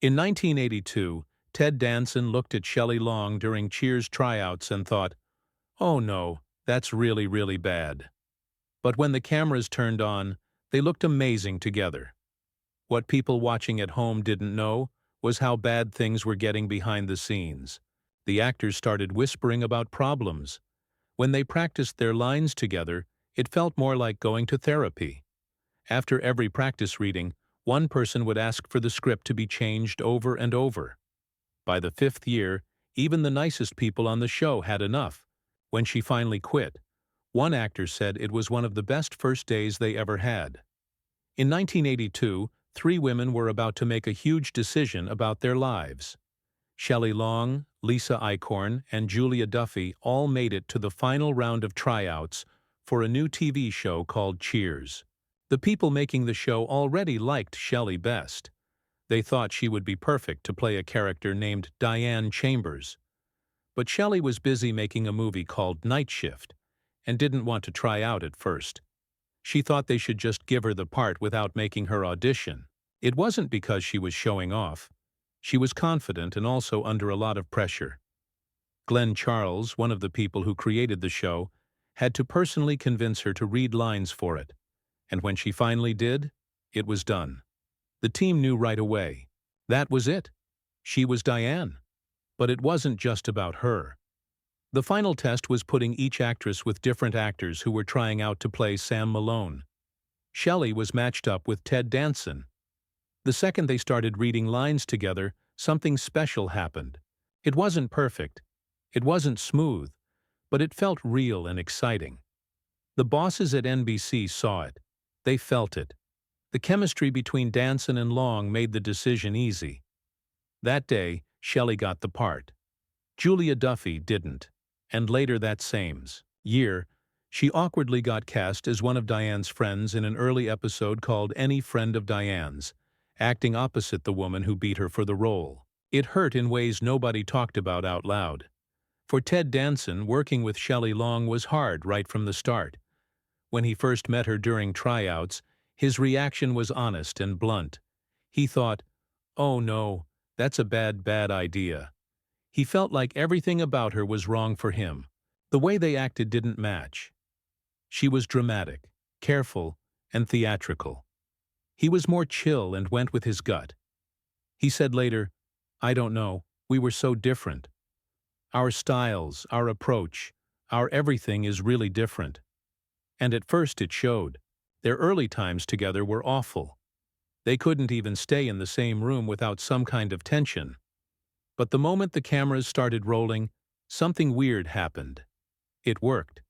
In 1982, Ted Danson looked at Shelley Long during Cheers tryouts and thought, "Oh no, that's really, really bad." But when the cameras turned on, they looked amazing together. What people watching at home didn't know was how bad things were getting behind the scenes. The actors started whispering about problems. When they practiced their lines together, it felt more like going to therapy. After every practice reading, one person would ask for the script to be changed over and over. By the fifth year, even the nicest people on the show had enough. When she finally quit, one actor said it was one of the best first days they ever had. In 1982, three women were about to make a huge decision about their lives. Shelley Long, Lisa Eichhorn, and Julia Duffy all made it to the final round of tryouts for a new TV show called Cheers. The people making the show already liked Shelley best. They thought she would be perfect to play a character named Diane Chambers. But Shelley was busy making a movie called Night Shift and didn't want to try out at first. She thought they should just give her the part without making her audition. It wasn't because she was showing off. She was confident and also under a lot of pressure. Glenn Charles, one of the people who created the show, had to personally convince her to read lines for it. And when she finally did, it was done. The team knew right away. That was it. She was Diane. But it wasn't just about her. The final test was putting each actress with different actors who were trying out to play Sam Malone. Shelley was matched up with Ted Danson. The second they started reading lines together, something special happened. It wasn't perfect. It wasn't smooth. But it felt real and exciting. The bosses at NBC saw it. They felt it. The chemistry between Danson and Long made the decision easy. That day, Shelley got the part. Julia Duffy didn't. And later that same year, she awkwardly got cast as one of Diane's friends in an early episode called Any Friend of Diane's, acting opposite the woman who beat her for the role. It hurt in ways nobody talked about out loud. For Ted Danson, working with Shelley Long was hard right from the start. When he first met her during tryouts, his reaction was honest and blunt. He thought, "Oh no, that's a bad idea." He felt like everything about her was wrong for him. The way they acted didn't match. She was dramatic, careful, and theatrical. He was more chill and went with his gut. He said later, "I don't know, we were so different. Our styles, our approach, our everything is really different." And at first it showed. Their early times together were awful. They couldn't even stay in the same room without some kind of tension. But the moment the cameras started rolling, something weird happened. It worked.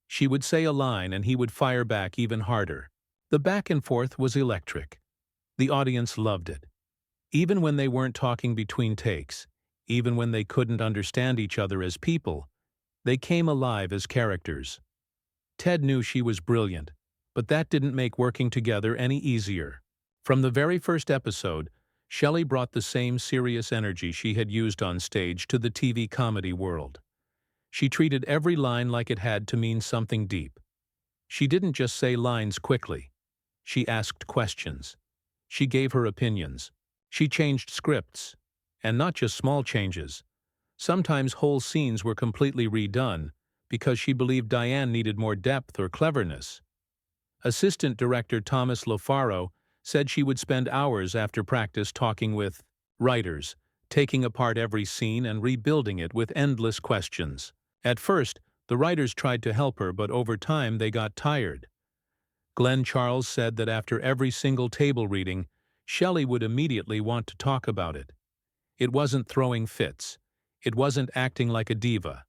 She would say a line and he would fire back even harder. The back and forth was electric. The audience loved it. Even when they weren't talking between takes, even when they couldn't understand each other as people, they came alive as characters. Ted knew she was brilliant, but that didn't make working together any easier. From the very first episode, Shelley brought the same serious energy she had used on stage to the TV comedy world. She treated every line like it had to mean something deep. She didn't just say lines quickly. She asked questions. She gave her opinions. She changed scripts. And not just small changes. Sometimes whole scenes were completely redone because she believed Diane needed more depth or cleverness. Assistant director Thomas LaFaro said she would spend hours after practice talking with writers, taking apart every scene and rebuilding it with endless questions. At first, the writers tried to help her, but over time they got tired. Glenn Charles said that after every single table reading, Shelley would immediately want to talk about it. It wasn't throwing fits. It wasn't acting like a diva.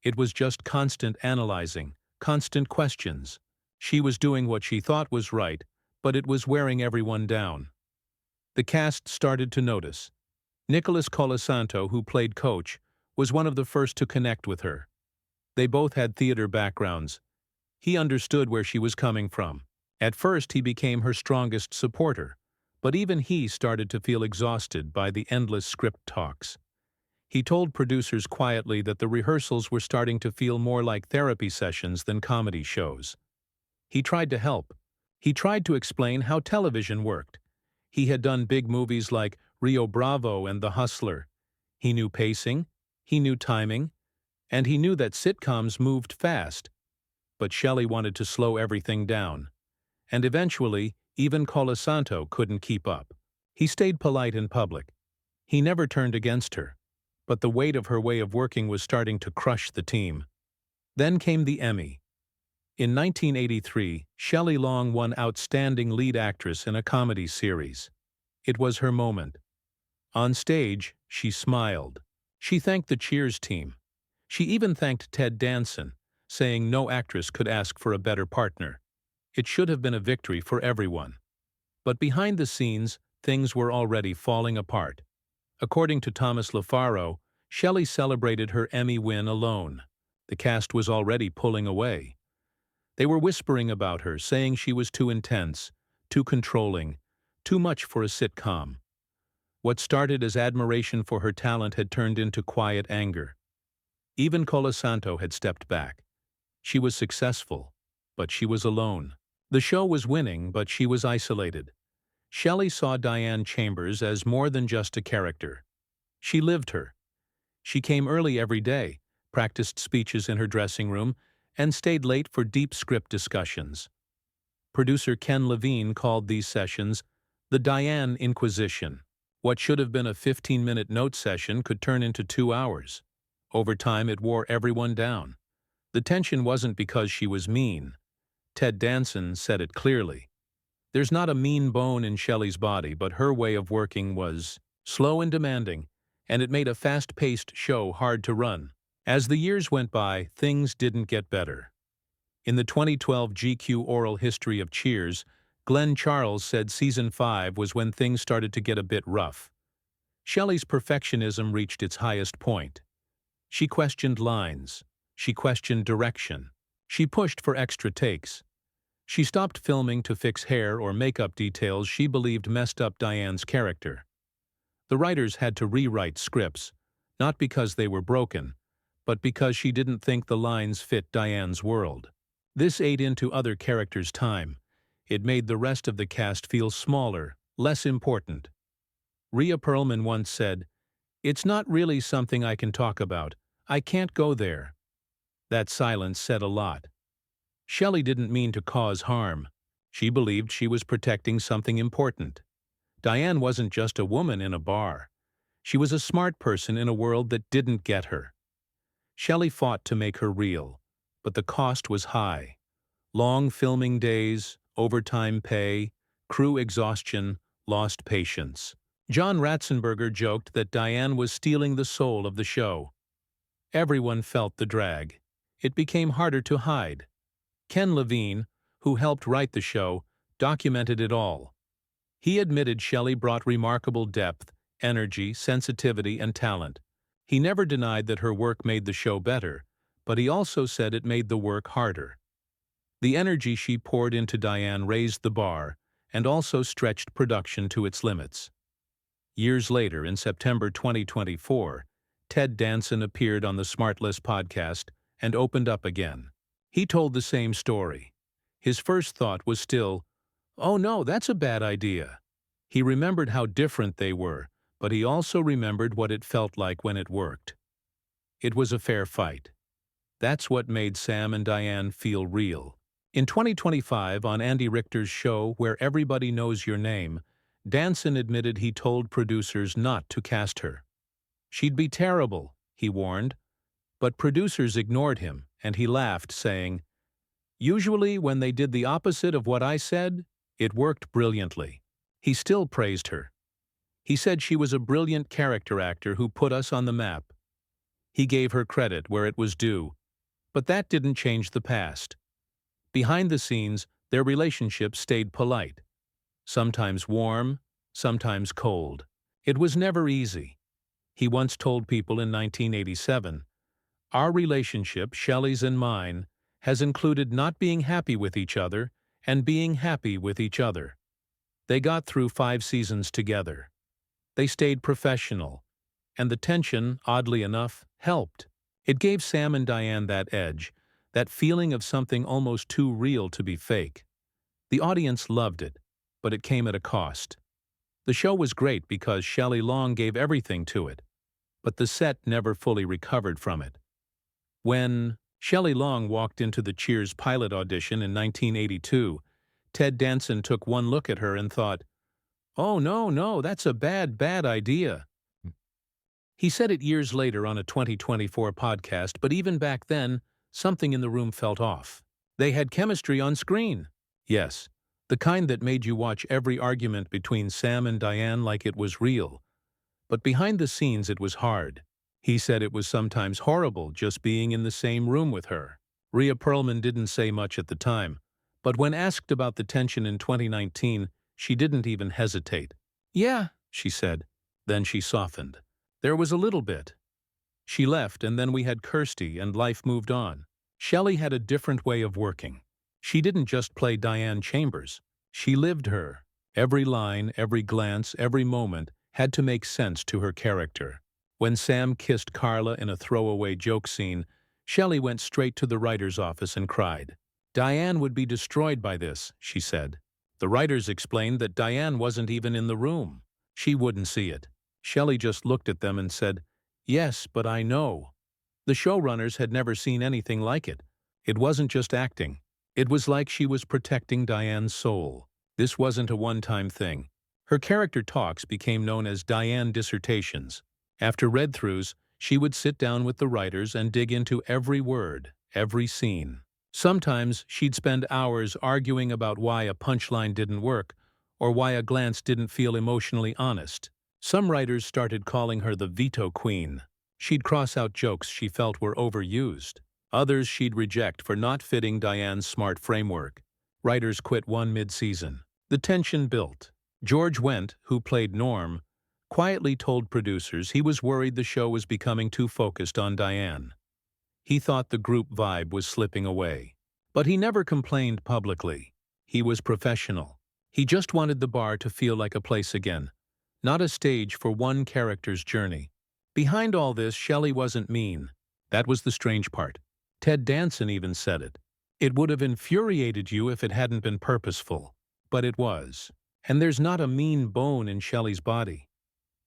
It was just constant analyzing, constant questions. She was doing what she thought was right, but it was wearing everyone down. The cast started to notice. Nicholas Colasanto, who played Coach, was one of the first to connect with her. They both had theater backgrounds. He understood where she was coming from. At first, he became her strongest supporter, but even he started to feel exhausted by the endless script talks. He told producers quietly that the rehearsals were starting to feel more like therapy sessions than comedy shows. He tried to help. He tried to explain how television worked. He had done big movies like Rio Bravo and The Hustler. He knew pacing, he knew timing, and he knew that sitcoms moved fast. But Shelley wanted to slow everything down. And eventually, even Colasanto couldn't keep up. He stayed polite in public. He never turned against her. But the weight of her way of working was starting to crush the team. Then came the Emmy. In 1983, Shelley Long won Outstanding Lead Actress in a Comedy Series. It was her moment. On stage, she smiled. She thanked the Cheers team. She even thanked Ted Danson, saying no actress could ask for a better partner. It should have been a victory for everyone. But behind the scenes, things were already falling apart. According to Thomas LaFaro, Shelley celebrated her Emmy win alone. The cast was already pulling away. They were whispering about her, saying she was too intense, too controlling, too much for a sitcom. What started as admiration for her talent had turned into quiet anger. Even Colasanto had stepped back. She was successful, but she was alone. The show was winning, but she was isolated. Shelley saw Diane Chambers as more than just a character. She lived her. She came early every day, practiced speeches in her dressing room, and stayed late for deep script discussions. Producer Ken Levine called these sessions the Diane Inquisition. What should have been a 15-minute note session could turn into 2 hours. Over time, it wore everyone down. The tension wasn't because she was mean. Ted Danson said it clearly. There's not a mean bone in Shelley's body, but her way of working was slow and demanding, and it made a fast-paced show hard to run. As the years went by, things didn't get better. In the 2012 GQ Oral History of Cheers, Glenn Charles said Season 5 was when things started to get a bit rough. Shelley's perfectionism reached its highest point. She questioned lines. She questioned direction. She pushed for extra takes. She stopped filming to fix hair or makeup details she believed messed up Diane's character. The writers had to rewrite scripts, not because they were broken, but because she didn't think the lines fit Diane's world. This ate into other characters' time. It made the rest of the cast feel smaller, less important. Rhea Perlman once said, "It's not really something I can talk about. I can't go there." That silence said a lot. Shelley didn't mean to cause harm. She believed she was protecting something important. Diane wasn't just a woman in a bar. She was a smart person in a world that didn't get her. Shelley fought to make her real, but the cost was high. Long filming days, overtime pay, crew exhaustion, lost patience. John Ratzenberger joked that Diane was stealing the soul of the show. Everyone felt the drag. It became harder to hide. Ken Levine, who helped write the show, documented it all. He admitted Shelley brought remarkable depth, energy, sensitivity, and talent. He never denied that her work made the show better, but he also said it made the work harder. The energy she poured into Diane raised the bar and also stretched production to its limits. Years later, in September 2024, Ted Danson appeared on the Smartless podcast and opened up again. He told the same story. His first thought was still, "Oh no, that's a bad idea." He remembered how different they were, but he also remembered what it felt like when it worked. It was a fair fight. That's what made Sam and Diane feel real. In 2025, on Andy Richter's show Where Everybody Knows Your Name, Danson admitted he told producers not to cast her. She'd be terrible, he warned. But producers ignored him, and he laughed, saying, "Usually when they did the opposite of what I said, it worked brilliantly." He still praised her. He said she was a brilliant character actor who put us on the map. He gave her credit where it was due, but that didn't change the past. Behind the scenes, their relationship stayed polite. Sometimes warm, sometimes cold. It was never easy. He once told people in 1987, "Our relationship, Shelley's and mine, has included not being happy with each other and being happy with each other." They got through 5 seasons together. They stayed professional, and the tension, oddly enough, helped. It gave Sam and Diane that edge, that feeling of something almost too real to be fake. The audience loved it, but it came at a cost. The The show was great because Shelley Long gave everything to it, but the set never fully recovered from it. When Shelley Long walked into the Cheers pilot audition in 1982, Ted Danson took one look at her and thought, "Oh, no, that's a bad idea." He said it years later on a 2024 podcast, but even back then, something in the room felt off. They had chemistry on screen. Yes, the kind that made you watch every argument between Sam and Diane like it was real. But behind the scenes it was hard. He said it was sometimes horrible just being in the same room with her. Rhea Perlman didn't say much at the time, but when asked about the tension in 2019, she didn't even hesitate. "Yeah," she said. Then she softened. "There was a little bit." She left, and then we had Kirsty, and life moved on. Shelley had a different way of working. She didn't just play Diane Chambers. She lived her. Every line, every glance, every moment had to make sense to her character. When Sam kissed Carla in a throwaway joke scene, Shelley went straight to the writer's office and cried. Diane would be destroyed by this, she said. The writers explained that Diane wasn't even in the room. She wouldn't see it. Shelley just looked at them and said, "Yes, but I know." The showrunners had never seen anything like it. It wasn't just acting. It was like she was protecting Diane's soul. This wasn't a one-time thing. Her character talks became known as Diane dissertations. After read-throughs, she would sit down with the writers and dig into every word, every scene. Sometimes she'd spend hours arguing about why a punchline didn't work or why a glance didn't feel emotionally honest. Some writers started calling her the veto queen. She'd cross out jokes she felt were overused. Others she'd reject for not fitting Diane's smart framework. Writers quit one mid-season. The tension built. George Wendt, who played Norm, quietly told producers he was worried the show was becoming too focused on Diane. He thought the group vibe was slipping away. But he never complained publicly. He was professional. He just wanted the bar to feel like a place again, not a stage for one character's journey. Behind all this, Shelley wasn't mean. That was the strange part. Ted Danson even said it. It would have infuriated you if it hadn't been purposeful. But it was. And there's not a mean bone in Shelley's body.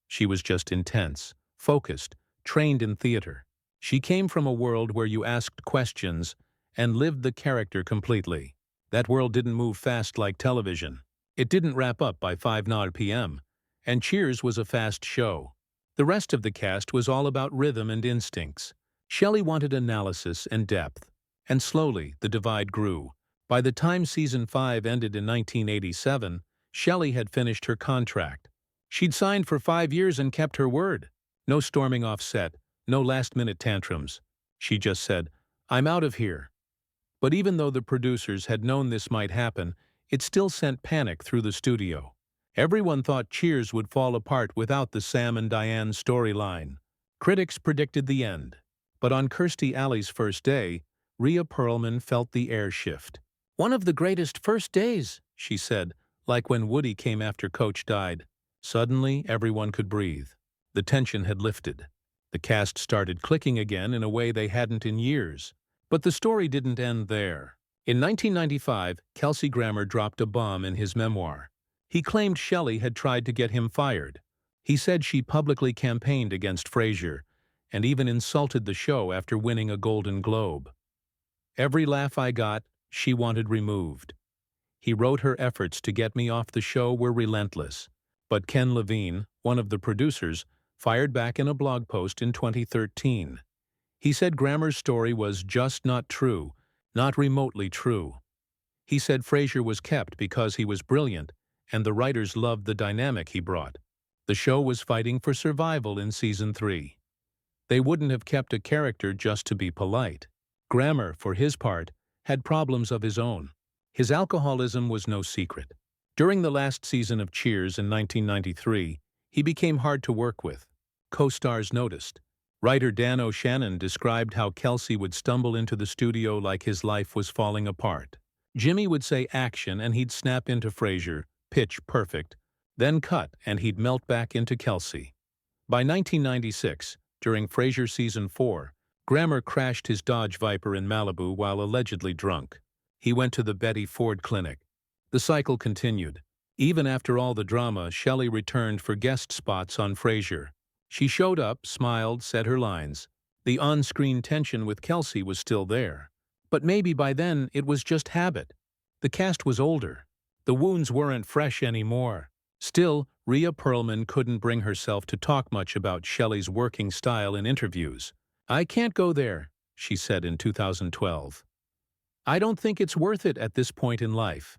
She was just intense, focused, trained in theater. She came from a world where you asked questions and lived the character completely. That world didn't move fast like television. It didn't wrap up by 5 p.m., and Cheers was a fast show. The rest of the cast was all about rhythm and instincts. Shelley wanted analysis and depth, and slowly the divide grew. By the time season 5 ended in 1987, Shelley had finished her contract. She'd signed for 5 years and kept her word. No storming off set, no last-minute tantrums. She just said, "I'm out of here." But even though the producers had known this might happen, it still sent panic through the studio. Everyone thought Cheers would fall apart without the Sam and Diane storyline. Critics predicted the end. But on Kirstie Alley's first day, Rhea Perlman felt the air shift. "One of the greatest first days," she said, like when Woody came after Coach died. Suddenly, everyone could breathe. The tension had lifted. The cast started clicking again in a way they hadn't in years. But the story didn't end there. In 1995, Kelsey Grammer dropped a bomb in his memoir. He claimed Shelley had tried to get him fired. He said she publicly campaigned against Frasier and even insulted the show after winning a Golden Globe. "Every laugh I got, she wanted removed." He wrote her efforts to get me off the show were relentless. But Ken Levine, one of the producers, fired back in a blog post in 2013. He said Grammer's story was just not true, not remotely true. He said Frasier was kept because he was brilliant, and the writers loved the dynamic he brought. The show was fighting for survival in season 3. They wouldn't have kept a character just to be polite. Grammer, for his part, had problems of his own. His alcoholism was no secret. During the last season of Cheers in 1993, he became hard to work with. Co-stars noticed. Writer Dan O'Shannon described how Kelsey would stumble into the studio like his life was falling apart. Jimmy would say action and he'd snap into Frasier, pitch perfect, then cut and he'd melt back into Kelsey. By 1996, during Frasier Season 4, Grammer crashed his Dodge Viper in Malibu while allegedly drunk. He went to the Betty Ford Clinic. The cycle continued. Even after all the drama, Shelley returned for guest spots on Frasier. She showed up, smiled, said her lines. The on-screen tension with Kelsey was still there. But maybe by then it was just habit. The cast was older. The wounds weren't fresh anymore. Still, Rhea Perlman couldn't bring herself to talk much about Shelley's working style in interviews. "I can't go there," she said in 2012. "I don't think it's worth it at this point in life."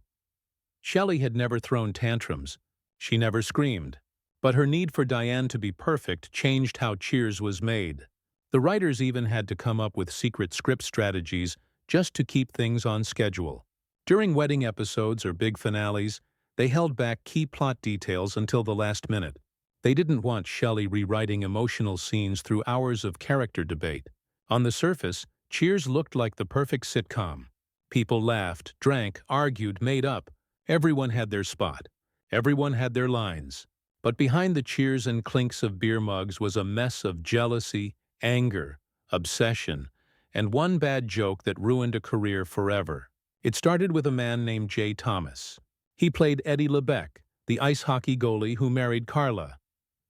Shelley had never thrown tantrums. She never screamed. But her need for Diane to be perfect changed how Cheers was made. The writers even had to come up with secret script strategies just to keep things on schedule. During wedding episodes or big finales, they held back key plot details until the last minute. They didn't want Shelley rewriting emotional scenes through hours of character debate. On the surface, Cheers looked like the perfect sitcom. People laughed, drank, argued, made up. Everyone had their spot. Everyone had their lines. But behind the cheers and clinks of beer mugs was a mess of jealousy, anger, obsession, and one bad joke that ruined a career forever. It started with a man named Jay Thomas. He played Eddie LeBec, the ice hockey goalie who married Carla.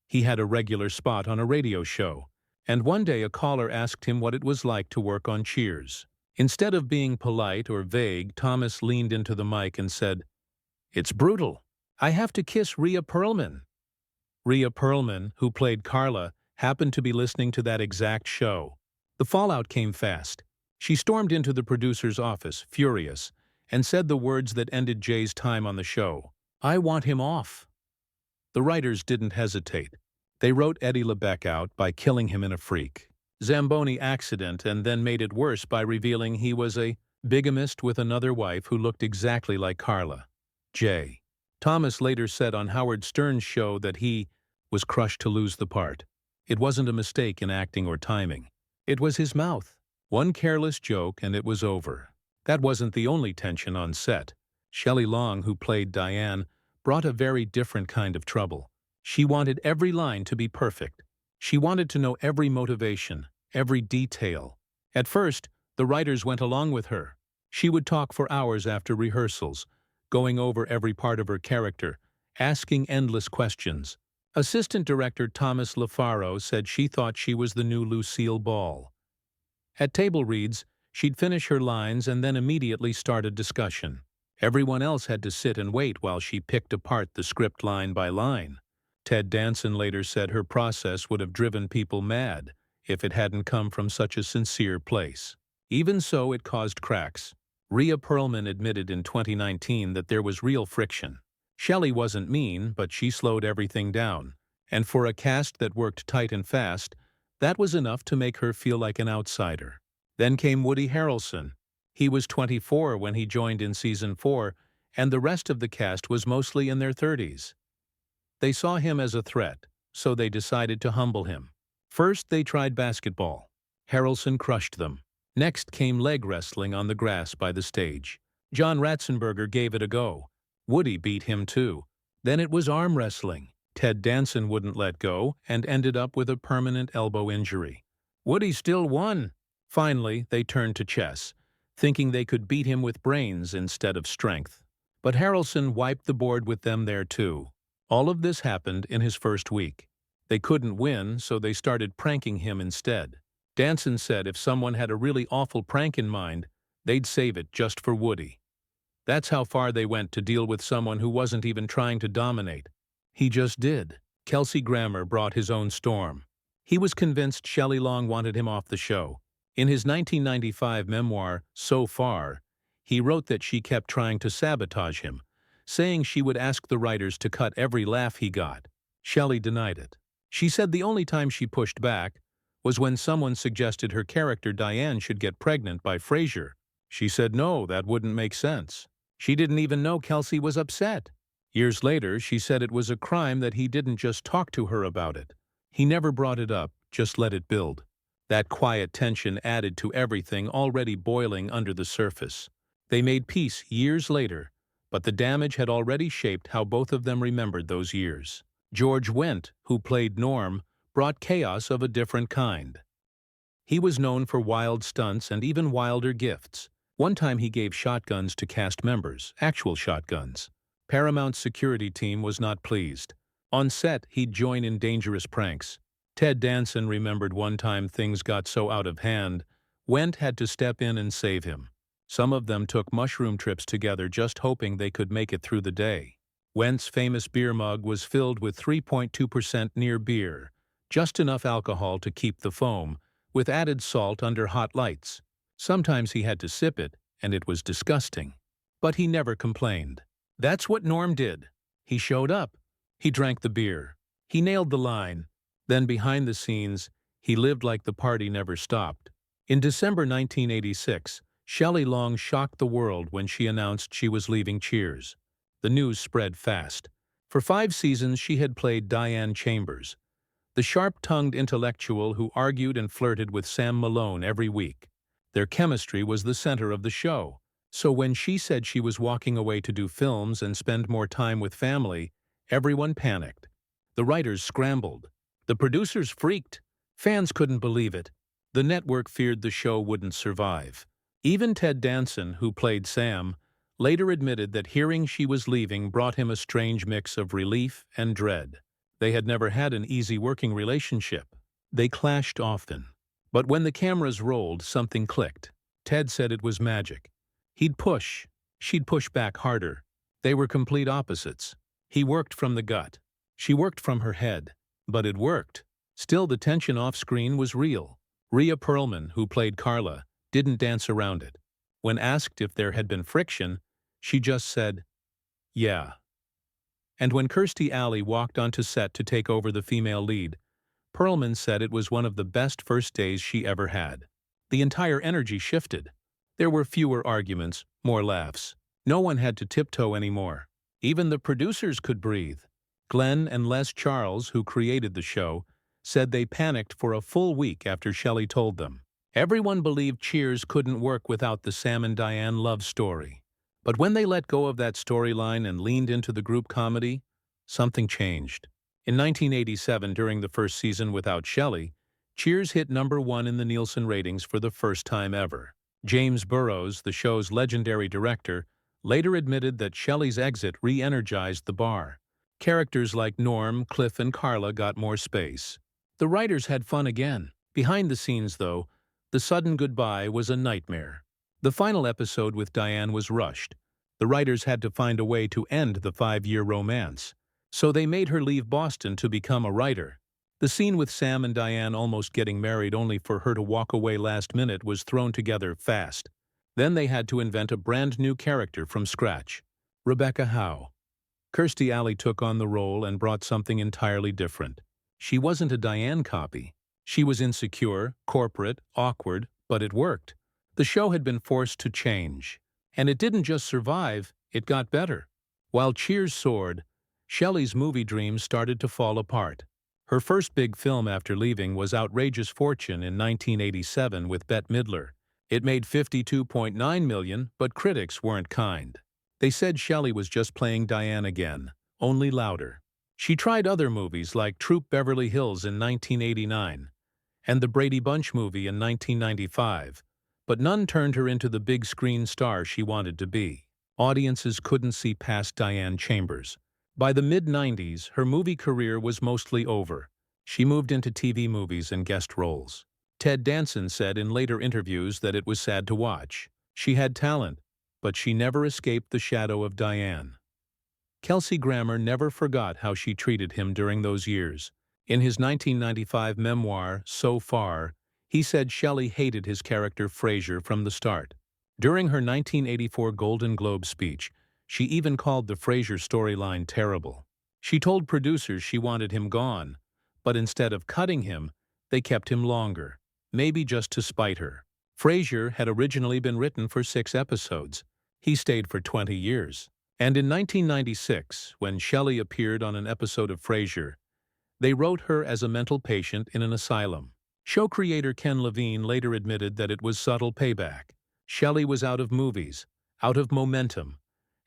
He had a regular spot on a radio show, and one day a caller asked him what it was like to work on Cheers. Instead of being polite or vague, Thomas leaned into the mic and said, "It's brutal. I have to kiss Rhea Perlman." Rhea Perlman, who played Carla, happened to be listening to that exact show. The fallout came fast. She stormed into the producer's office, furious, and said the words that ended Jay's time on the show. "I want him off." The writers didn't hesitate. They wrote Eddie LeBec out by killing him in a freak Zamboni accident and then made it worse by revealing he was a bigamist with another wife who looked exactly like Carla. Jay. Thomas later said on Howard Stern's show that he was crushed to lose the part. It wasn't a mistake in acting or timing. It was his mouth. One careless joke and it was over. That wasn't the only tension on set. Shelley Long, who played Diane, brought a very different kind of trouble. She wanted every line to be perfect. She wanted to know every motivation, every detail. At first, the writers went along with her. She would talk for hours after rehearsals, going over every part of her character, asking endless questions. Assistant director Thomas LaFaro said she thought she was the new Lucille Ball. At table reads, she'd finish her lines and then immediately start a discussion. Everyone else had to sit and wait while she picked apart the script line by line. Ted Danson later said her process would have driven people mad if it hadn't come from such a sincere place. Even so, it caused cracks. Rhea Perlman admitted in 2019 that there was real friction. Shelley wasn't mean, but she slowed everything down. And for a cast that worked tight and fast, that was enough to make her feel like an outsider. Then came Woody Harrelson. He was 24 when he joined in season 4, and the rest of the cast was mostly in their 30s. They saw him as a threat, so they decided to humble him. First, they tried basketball. Harrelson crushed them. Next came leg wrestling on the grass by the stage. John Ratzenberger gave it a go. Woody beat him too. Then it was arm wrestling. Ted Danson wouldn't let go and ended up with a permanent elbow injury. Woody still won. Finally, they turned to chess, thinking they could beat him with brains instead of strength. But Harrelson wiped the board with them there too. All of this happened in his first week. They couldn't win, so they started pranking him instead. Danson said if someone had a really awful prank in mind, they'd save it just for Woody. That's how far they went to deal with someone who wasn't even trying to dominate. He just did. Kelsey Grammer brought his own storm. He was convinced Shelley Long wanted him off the show. In his 1995 memoir, So Far, he wrote that she kept trying to sabotage him, saying she would ask the writers to cut every laugh he got. Shelley denied it. She said the only time she pushed back was when someone suggested her character Diane should get pregnant by Frasier. She said no, that wouldn't make sense. She didn't even know Kelsey was upset. Years later, she said it was a crime that he didn't just talk to her about it. He never brought it up, just let it build. That quiet tension added to everything already boiling under the surface. They made peace years later, but the damage had already shaped how both of them remembered those years. George Wendt, who played Norm, brought chaos of a different kind. He was known for wild stunts and even wilder gifts. One time he gave shotguns to cast members, actual shotguns. Paramount's security team was not pleased. On set, he'd join in dangerous pranks. Ted Danson remembered one time things got so out of hand, Wendt had to step in and save him. Some of them took mushroom trips together just hoping they could make it through the day. Wendt's famous beer mug was filled with 3.2% near beer, just enough alcohol to keep the foam, with added salt under hot lights. Sometimes he had to sip it, and it was disgusting. But he never complained. That's what Norm did. He showed up. He drank the beer. He nailed the line. Then behind the scenes, he lived like the party never stopped. In December 1986, Shelley Long shocked the world when she announced she was leaving Cheers. The news spread fast. For 5 seasons, she had played Diane Chambers, the sharp-tongued intellectual who argued and flirted with Sam Malone every week. Their chemistry was the center of the show. So when she said she was walking away to do films and spend more time with family, everyone panicked. The writers scrambled. The producers freaked. Fans couldn't believe it. The network feared the show wouldn't survive. Even Ted Danson, who played Sam, later admitted that hearing she was leaving brought him a strange mix of relief and dread. They had never had an easy working relationship. They clashed often. But when the cameras rolled, something clicked. Ted said it was magic. He'd push. She'd push back harder. They were complete opposites. He worked from the gut. She worked from her head. But it worked. Still, the tension off-screen was real. Rhea Perlman, who played Carla, didn't dance around it. When asked if there had been friction, she just said, "Yeah." And when Kirstie Alley walked onto set to take over the female lead, Perlman said it was one of the best first days she ever had. The entire energy shifted. There were fewer arguments, more laughs. No one had to tiptoe anymore. Even the producers could breathe. Glenn and Les Charles, who created the show, said they panicked for a full week after Shelley told them. Everyone believed Cheers couldn't work without the Sam and Diane love story. But when they let go of that storyline and leaned into the group comedy, something changed. In 1987, during the first season without Shelley, Cheers hit #1 in the Nielsen ratings for the first time ever. James Burrows, the show's legendary director, later admitted that Shelley's exit re-energized the bar. Characters like Norm, Cliff, and Carla got more space. The writers had fun again. Behind the scenes, though, the sudden goodbye was a nightmare. The final episode with Diane was rushed. The writers had to find a way to end the 5-year romance. So they made her leave Boston to become a writer. The scene with Sam and Diane almost getting married only for her to walk away last minute was thrown together fast. Then they had to invent a brand new character from scratch. Rebecca Howe. Kirstie Alley took on the role and brought something entirely different. She wasn't a Diane copy. She was insecure, corporate, awkward, but it worked. The show had been forced to change. And it didn't just survive, it got better. While Cheers soared, Shelley's movie dreams started to fall apart. Her first big film after leaving was Outrageous Fortune in 1987 with Bette Midler. It made $52.9 million, but critics weren't kind. They said Shelley was just playing Diane again, only louder. She tried other movies like Troop Beverly Hills in 1989 and the Brady Bunch movie in 1995, but none turned her into the big screen star she wanted to be. Audiences couldn't see past Diane Chambers. By the mid-90s, her movie career was mostly over. She moved into TV movies and guest roles. Ted Danson said in later interviews that it was sad to watch. She had talent, but she never escaped the shadow of Diane. Kelsey Grammer never forgot how she treated him during those years. In his 1995 memoir, So Far, he said Shelley hated his character Frasier from the start. During her 1984 Golden Globe speech, she even called the Frasier storyline terrible. She told producers she wanted him gone, but instead of cutting him, they kept him longer, maybe just to spite her. Frasier had originally been written for 6 episodes. He stayed for 20 years. And in 1996, when Shelley appeared on an episode of Frasier, they wrote her as a mental patient in an asylum. Show creator Ken Levine later admitted that it was subtle payback. Shelley was out of movies, out of momentum,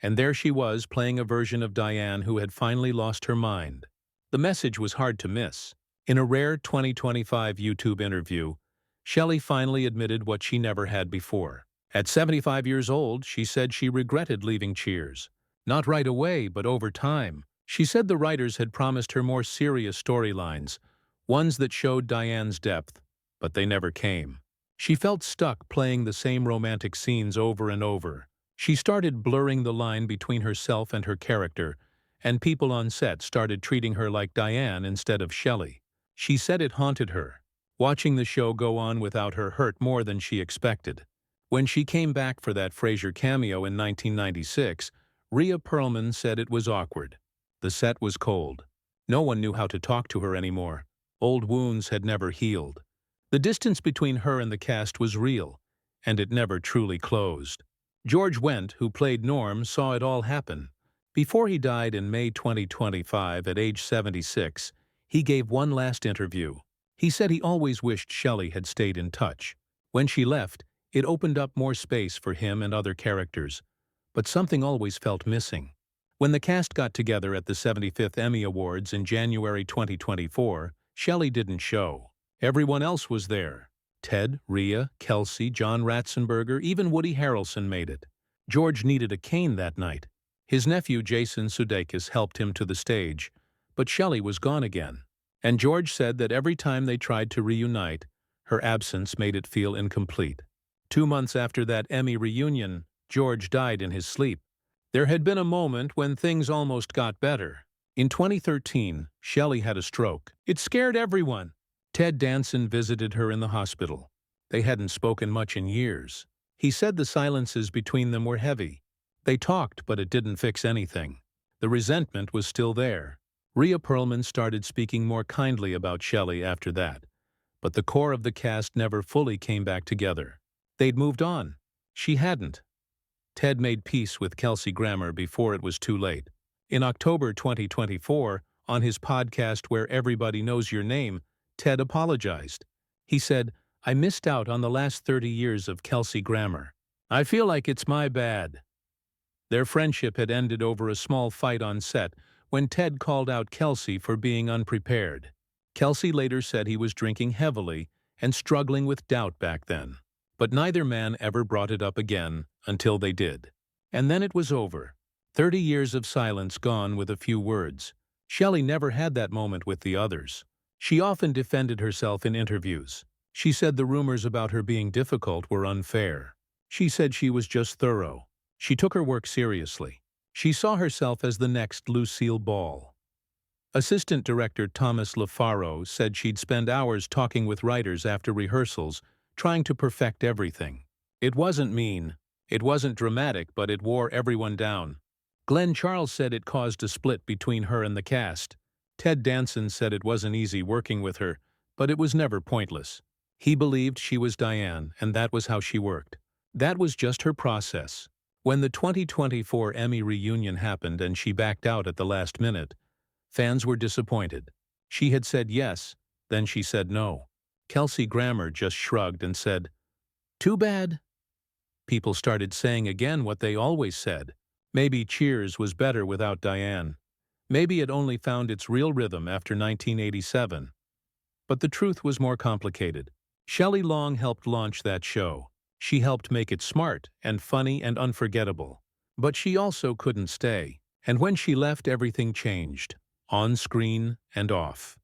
and there she was playing a version of Diane who had finally lost her mind. The message was hard to miss. In a rare 2025 YouTube interview, Shelley finally admitted what she never had before. At 75 years old, she said she regretted leaving Cheers. Not right away, but over time. She said the writers had promised her more serious storylines, ones that showed Diane's depth, but they never came. She felt stuck playing the same romantic scenes over and over. She started blurring the line between herself and her character, and people on set started treating her like Diane instead of Shelley. She said it haunted her. Watching the show go on without her hurt more than she expected. When she came back for that Frasier cameo in 1996, Rhea Perlman said it was awkward. The set was cold. No one knew how to talk to her anymore. Old wounds had never healed. The distance between her and the cast was real, and it never truly closed. George Wendt, who played Norm, saw it all happen. Before he died in May 2025 at age 76, he gave one last interview. He said he always wished Shelley had stayed in touch. When she left, it opened up more space for him and other characters, but something always felt missing. When the cast got together at the 75th Emmy Awards in January 2024, Shelley didn't show. Everyone else was there. Ted, Rhea, Kelsey, John Ratzenberger, even Woody Harrelson made it. George needed a cane that night. His nephew Jason Sudeikis helped him to the stage, but Shelley was gone again. And George said that every time they tried to reunite, her absence made it feel incomplete. 2 months after that Emmy reunion, George died in his sleep. There had been a moment when things almost got better. In 2013, Shelley had a stroke. It scared everyone. Ted Danson visited her in the hospital. They hadn't spoken much in years. He said the silences between them were heavy. They talked, but it didn't fix anything. The resentment was still there. Rhea Perlman started speaking more kindly about Shelley after that, but the core of the cast never fully came back together. They'd moved on. She hadn't. Ted made peace with Kelsey Grammer before it was too late. In October 2024, on his podcast Where Everybody Knows Your Name, Ted apologized. He said, "I missed out on the last 30 years of Kelsey Grammer. I feel like it's my bad." Their friendship had ended over a small fight on set when Ted called out Kelsey for being unprepared. Kelsey later said he was drinking heavily and struggling with doubt back then. But neither man ever brought it up again until they did. And then it was over. 30 years of silence gone with a few words. Shelley never had that moment with the others. She often defended herself in interviews. She said the rumors about her being difficult were unfair. She said she was just thorough. She took her work seriously. She saw herself as the next Lucille Ball. Assistant director Thomas LaFaro said she'd spend hours talking with writers after rehearsals, trying to perfect everything. It wasn't mean. It wasn't dramatic, but it wore everyone down. Glenn Charles said it caused a split between her and the cast. Ted Danson said it wasn't easy working with her, but it was never pointless. He believed she was Diane, and that was how she worked. That was just her process. When the 2024 Emmy reunion happened and she backed out at the last minute, fans were disappointed. She had said yes, then she said no. Kelsey Grammer just shrugged and said, "Too bad." People started saying again what they always said. Maybe Cheers was better without Diane. Maybe it only found its real rhythm after 1987. But the truth was more complicated. Shelley Long helped launch that show. She helped make it smart and funny and unforgettable. But she also couldn't stay. And when she left, everything changed, on screen and off.